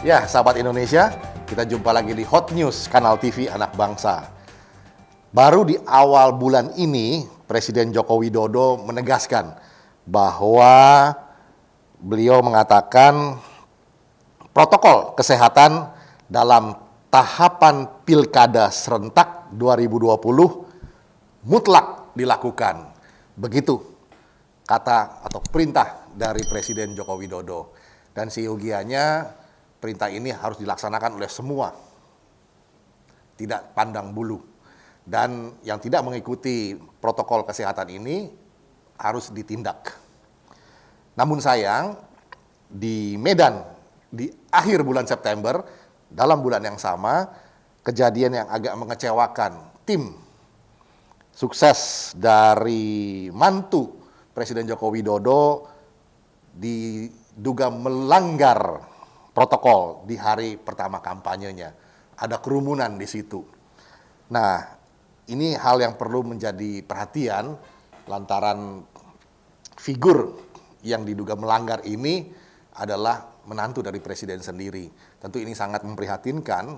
Ya, sahabat Indonesia, kita jumpa lagi di Hot News Kanal TV Anak Bangsa. Baru di awal bulan ini, Presiden Joko Widodo menegaskan bahwa beliau mengatakan protokol kesehatan dalam tahapan Pilkada serentak 2020 mutlak dilakukan. Begitu kata atau perintah dari Presiden Joko Widodo. Dan seyogianya perintah ini harus dilaksanakan oleh semua, tidak pandang bulu. Dan yang tidak mengikuti protokol kesehatan ini harus ditindak. Namun sayang, di Medan, di akhir bulan September, dalam bulan yang sama, kejadian yang agak mengecewakan. Tim sukses dari mantu Presiden Joko Widodo diduga melanggar protokol di hari pertama kampanyenya. Ada kerumunan di situ. Nah, ini hal yang perlu menjadi perhatian lantaran figur yang diduga melanggar ini adalah menantu dari presiden sendiri. Tentu ini sangat memprihatinkan,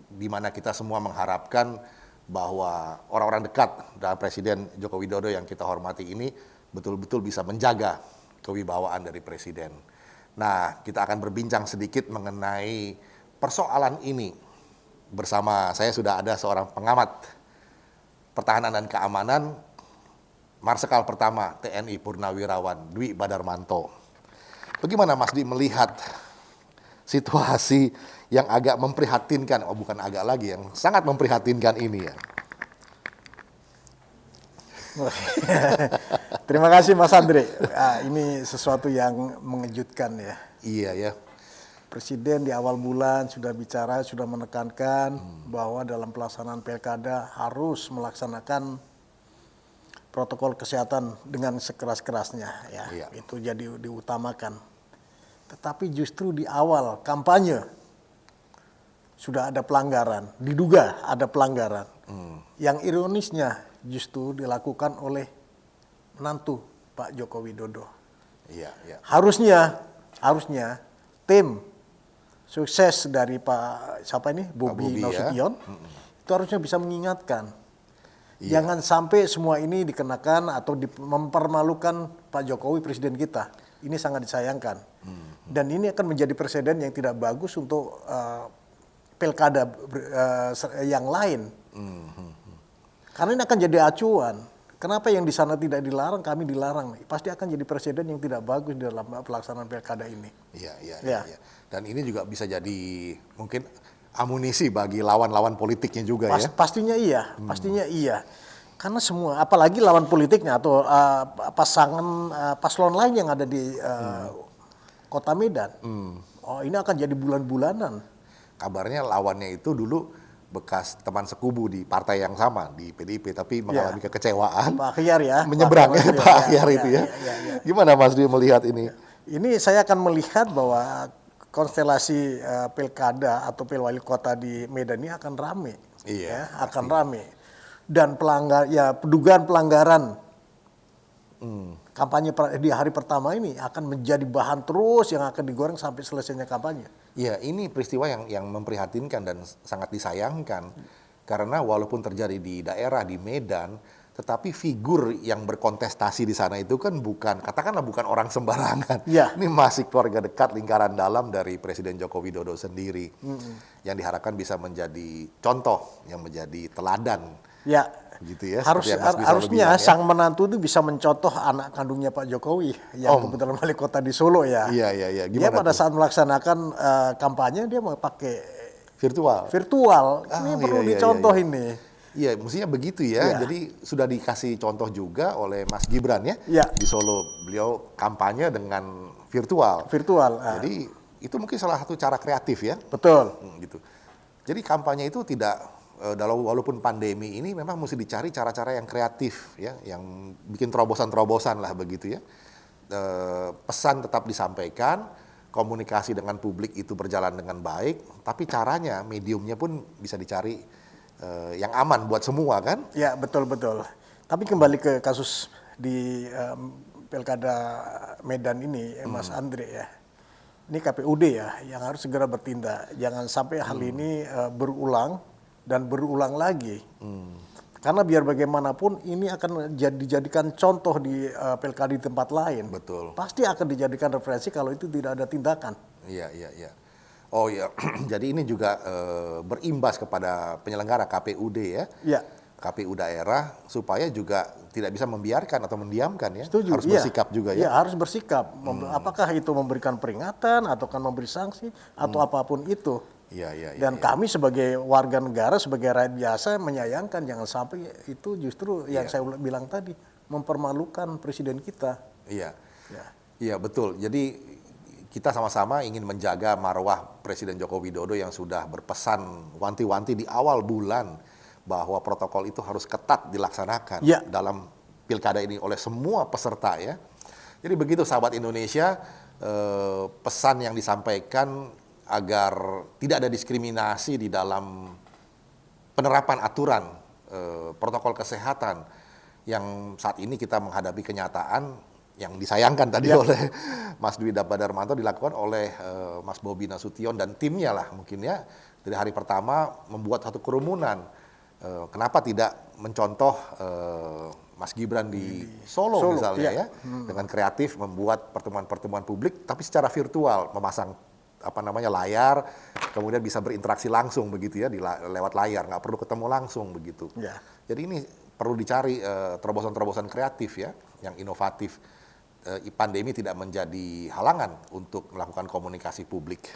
di mana kita semua mengharapkan bahwa orang-orang dekat dari Presiden Joko Widodo yang kita hormati ini betul-betul bisa menjaga kewibawaan dari presiden. Nah, kita akan berbincang sedikit mengenai persoalan ini. Bersama saya sudah ada seorang pengamat pertahanan dan keamanan, Marsikal Pertama TNI Purnawirawan Dwi Badarmanto. Bagaimana Mas Dwi melihat situasi yang agak memprihatinkan, bukan agak lagi, yang sangat memprihatinkan ini ya? Terima kasih Mas Andre. Ini sesuatu yang mengejutkan ya. Iya ya. Presiden di awal bulan sudah bicara, sudah menekankan bahwa dalam pelaksanaan pilkada harus melaksanakan protokol kesehatan dengan sekeras-kerasnya ya. Iya. Itu jadi diutamakan. Tetapi justru di awal kampanye sudah ada pelanggaran, diduga ada pelanggaran. Yang ironisnya justru dilakukan oleh menantu Pak Joko Widodo. Iya, iya. Harusnya tim sukses dari Pak Bobi Nasution ya? Itu harusnya bisa mengingatkan. Iya. Jangan sampai semua ini dikenakan atau mempermalukan Pak Jokowi presiden kita. Ini sangat disayangkan. Dan ini akan menjadi presiden yang tidak bagus untuk pilkada yang lain. Karena ini akan jadi acuan. Kenapa yang di sana tidak dilarang, kami dilarang? Pasti akan jadi presiden yang tidak bagus di dalam pelaksanaan pilkada ini. Iya. Dan ini juga bisa jadi mungkin amunisi bagi lawan-lawan politiknya juga ya? Pastinya iya. Karena semua, apalagi lawan politiknya atau paslon lain yang ada di Kota Medan. Oh, ini akan jadi bulan-bulanan. Kabarnya lawannya itu dulu bekas teman sekubu di partai yang sama, di PDIP, tapi mengalami kekecewaan. Pak Akhyar ya. Menyeberang Pak Akhyar itu ya. Gimana Mas Dwi melihat ini? Ini saya akan melihat bahwa konstelasi pilkada atau pilwali kota di Medan ini akan rame. Iya. Ya, akan rame. Dan dugaan pelanggaran kampanye di hari pertama ini akan menjadi bahan terus yang akan digoreng sampai selesainya kampanye. Ya, ini peristiwa yang memprihatinkan dan sangat disayangkan. Karena walaupun terjadi di daerah, di Medan, tetapi figur yang berkontestasi di sana itu kan katakanlah bukan orang sembarangan. Ya. Ini masih keluarga dekat, lingkaran dalam dari Presiden Joko Widodo sendiri. Yang diharapkan bisa menjadi contoh, yang menjadi teladan. Ya, gitu ya. Harusnya sang menantu itu bisa mencontoh anak kandungnya Pak Jokowi yang kebetulan wali kota di Solo ya. Iya. Dia pada saat melaksanakan kampanye dia mau pakai virtual. Ini perlu dicontoh ini. Iya, mestinya begitu ya. Jadi sudah dikasih contoh juga oleh Mas Gibran ya. Di Solo beliau kampanye dengan virtual. Jadi itu mungkin salah satu cara kreatif ya. Betul. Gitu. Jadi kampanye itu tidak walaupun pandemi ini memang mesti dicari cara-cara yang kreatif ya, yang bikin terobosan-terobosan lah begitu ya. Pesan tetap disampaikan, komunikasi dengan publik itu berjalan dengan baik, tapi caranya, mediumnya pun bisa dicari yang aman buat semua kan? Ya, betul. Tapi kembali ke kasus di Pilkada Medan ini, Mas Andre ya. ini KPUD ya yang harus segera bertindak. Jangan sampai hal ini berulang dan berulang lagi. Karena biar bagaimanapun ini akan dijadikan contoh di pilkada di tempat lain. Betul. Pasti akan dijadikan referensi kalau itu tidak ada tindakan. Iya, iya, iya. Oh iya, jadi ini juga berimbas kepada penyelenggara KPUD ya. Iya. KPU daerah supaya juga tidak bisa membiarkan atau mendiamkan ya. Setuju, Harus iya. bersikap juga ya. Iya, harus bersikap. Apakah itu memberikan peringatan atau kan memberi sanksi atau apapun itu. Iya, iya, iya. Dan kami sebagai warga negara, sebagai rakyat biasa menyayangkan jangan sampai itu justru yang saya bilang tadi mempermalukan presiden kita. Iya. Ya. Iya, betul. Jadi kita sama-sama ingin menjaga marwah Presiden Joko Widodo yang sudah berpesan wanti-wanti di awal bulan bahwa protokol itu harus ketat dilaksanakan Ya. dalam pilkada ini oleh semua peserta ya. Jadi begitu sahabat Indonesia, pesan yang disampaikan agar tidak ada diskriminasi di dalam penerapan aturan protokol kesehatan yang saat ini kita menghadapi kenyataan yang disayangkan tadi oleh Mas Dwi Badarmanto dilakukan oleh Mas Bobi Nasution dan timnya lah mungkin ya dari hari pertama membuat satu kerumunan. Kenapa tidak mencontoh Mas Gibran di Solo misalnya ya dengan kreatif membuat pertemuan-pertemuan publik tapi secara virtual memasang layar kemudian bisa berinteraksi langsung begitu ya lewat layar nggak perlu ketemu langsung begitu. Ya. Jadi ini perlu dicari terobosan-terobosan kreatif ya yang inovatif. Pandemi tidak menjadi halangan untuk melakukan komunikasi publik.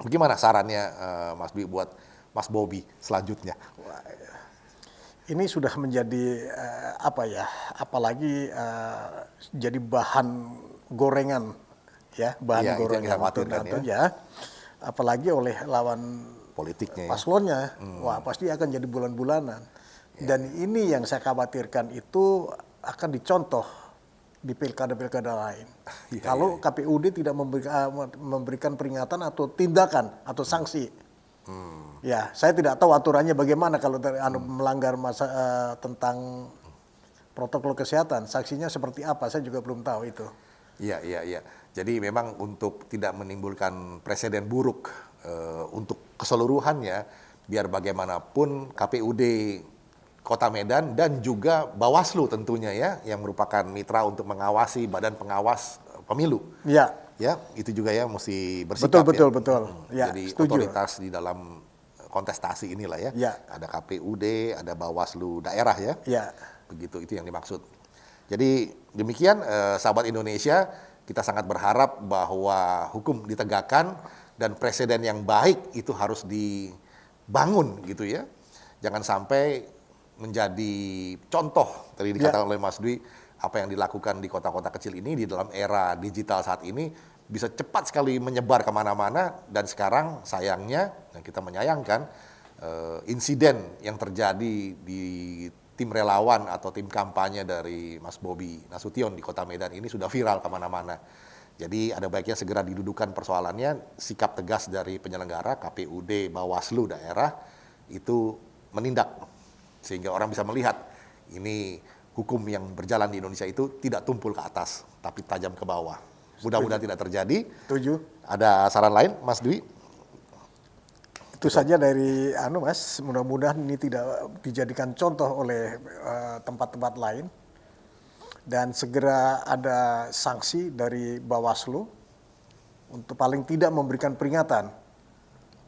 Bagaimana sarannya Mas Dwi buat Mas Bobi selanjutnya? Ini sudah menjadi apalagi jadi bahan gorengan ya, bahan gorengan ya. Apalagi oleh lawan politiknya paslonnya, wah pasti akan jadi bulan-bulanan. Dan ini yang saya khawatirkan itu akan dicontoh di pilkada-pilkada lain. Kalau KPUD tidak memberikan peringatan atau tindakan atau sanksi. Ya, saya tidak tahu aturannya bagaimana kalau melanggar tentang protokol kesehatan. Sanksinya seperti apa? Saya juga belum tahu itu. Iya, iya, iya. Jadi memang untuk tidak menimbulkan presiden buruk untuk keseluruhannya, biar bagaimanapun KPUD Kota Medan dan juga Bawaslu tentunya ya, yang merupakan mitra untuk mengawasi Badan Pengawas Pemilu. Ya. Ya, itu juga ya mesti bersikap betul. Ya, jadi setuju. otoritas di dalam kontestasi inilah ya. Ya. Ada KPUD, ada Bawaslu daerah ya. Ya. Begitu itu yang dimaksud. Jadi demikian sahabat Indonesia, kita sangat berharap bahwa hukum ditegakkan dan presiden yang baik itu harus dibangun gitu ya. Jangan sampai menjadi contoh tadi dikatakan oleh Mas Dwi apa yang dilakukan di kota-kota kecil ini di dalam era digital saat ini bisa cepat sekali menyebar kemana-mana dan sekarang sayangnya yang kita menyayangkan insiden yang terjadi di tim relawan atau tim kampanye dari Mas Bobi Nasution di Kota Medan ini sudah viral kemana-mana. Jadi ada baiknya segera didudukan persoalannya, sikap tegas dari penyelenggara KPUD, Bawaslu daerah itu menindak sehingga orang bisa melihat ini hukum yang berjalan di Indonesia itu tidak tumpul ke atas tapi tajam ke bawah. Mudah-mudahan tidak terjadi. Setuju. Ada saran lain, Mas Dwi? Itu saja dari Mas, mudah-mudahan ini tidak dijadikan contoh oleh tempat-tempat lain dan segera ada sanksi dari Bawaslu untuk paling tidak memberikan peringatan.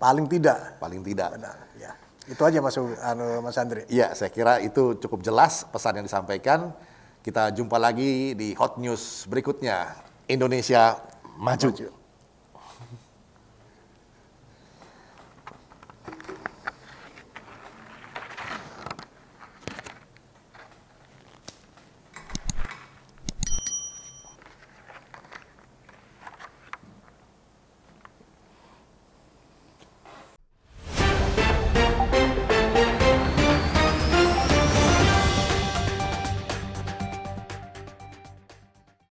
Paling tidak. Benar, ya. Itu aja Mas Andri. Iya, saya kira itu cukup jelas pesan yang disampaikan. Kita jumpa lagi di Hot News berikutnya. Indonesia maju.